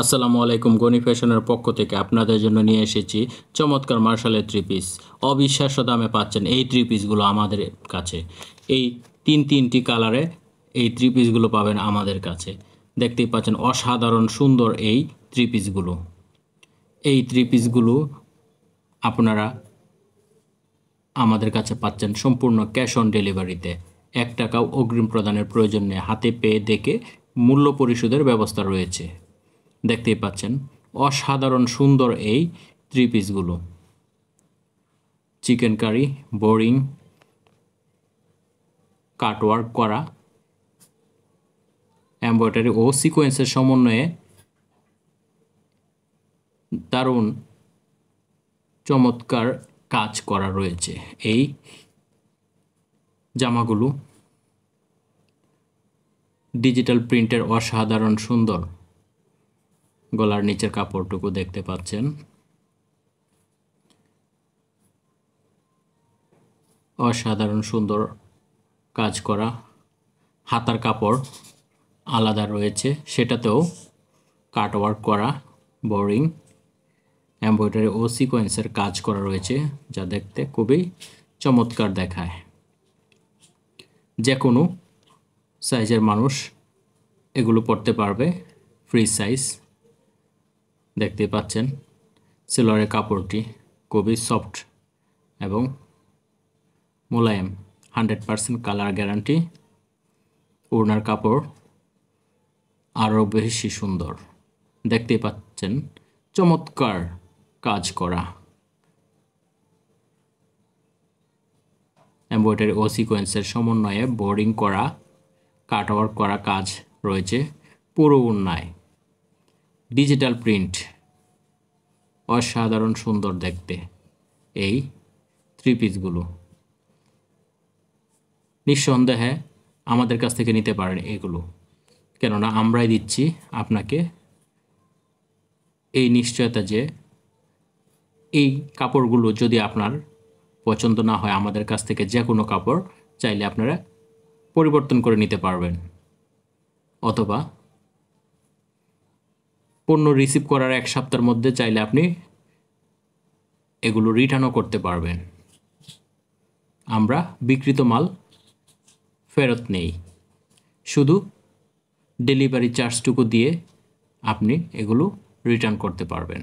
আসসালামু আলাইকুম। গনি ফ্যাশনের পক্ষ থেকে আপনাদের জন্য নিয়ে এসেছি চমৎকার মার্শালের থ্রি পিস। অবিশ্বাস্য দামে পাচ্ছেন এই থ্রি পিসগুলো আমাদের কাছে। এই তিনটি কালারে এই থ্রি পিসগুলো পাবেন আমাদের কাছে। দেখতেই পাচ্ছেন অসাধারণ সুন্দর এই থ্রি পিসগুলো। এই থ্রি পিসগুলো আপনারা আমাদের কাছে পাচ্ছেন সম্পূর্ণ ক্যাশ অন ডেলিভারিতে। 1 টাকাও অগ্রিম প্রদানের প্রয়োজন নেই। হাতে পেয়ে দেখে মূল্য পরিশোধের ব্যবস্থা রয়েছে। দেখতেই পাচ্ছেন অসাধারণ সুন্দর এই থ্রি পিসগুলো। চিকেন কারি, বোরিং, কাটওয়ার্ক করা, এমব্রয়ডারি ও সিকোয়েন্সের সমন্বয়ে দারুণ চমৎকার কাজ করা রয়েছে এই জামাগুলো। ডিজিটাল প্রিন্টের অসাধারণ সুন্দর। গলার নিচের কাপড়টুকু দেখতে পাচ্ছেন অসাধারণ সুন্দর কাজ করা। হাতার কাপড় আলাদা রয়েছে, সেটাতেও কাটওয়ার্ক করা, বোরিং, এমব্রয়ডারি ও সিকোয়েন্সের কাজ করা রয়েছে, যা দেখতে খুবই চমৎকার দেখায়। যে কোনো সাইজের মানুষ এগুলো পরতে পারবে, ফ্রি সাইজ। দেখতে পাচ্ছেন সিলরের কাপড়টি খুবই সফট এবং মোলায়েম, 100% কালার গ্যারান্টি। ওড়নার কাপড় আরও বেশি সুন্দর। দেখতে পাচ্ছেন চমৎকার কাজ করা, এমব্রয়ডারি ও সিকোয়েন্সের সমন্বয়ে বোর্ডিং করা, কাটওয়ার্ক করা কাজ রয়েছে পুরো ওড়নায়। ডিজিটাল প্রিন্ট, অসাধারণ সুন্দর দেখতে এই থ্রি পিসগুলো। নিঃসন্দেহে আমাদের কাছ থেকে নিতে পারেন এগুলো, কেননা আমরাই দিচ্ছি আপনাকে এই নিশ্চয়তা যে এই কাপড়গুলো যদি আপনার পছন্দ না হয়, আমাদের কাছ থেকে যে কোনো কাপড় চাইলে আপনারা পরিবর্তন করে নিতে পারবেন, অথবা পণ্য রিসিভ করার 1 সপ্তাহের মধ্যে চাইলে আপনি এগুলো রিটার্নও করতে পারবেন। আমরা বিক্রিত মাল ফেরত নেই, শুধু ডেলিভারি চার্জটুকু দিয়ে আপনি এগুলো রিটার্ন করতে পারবেন।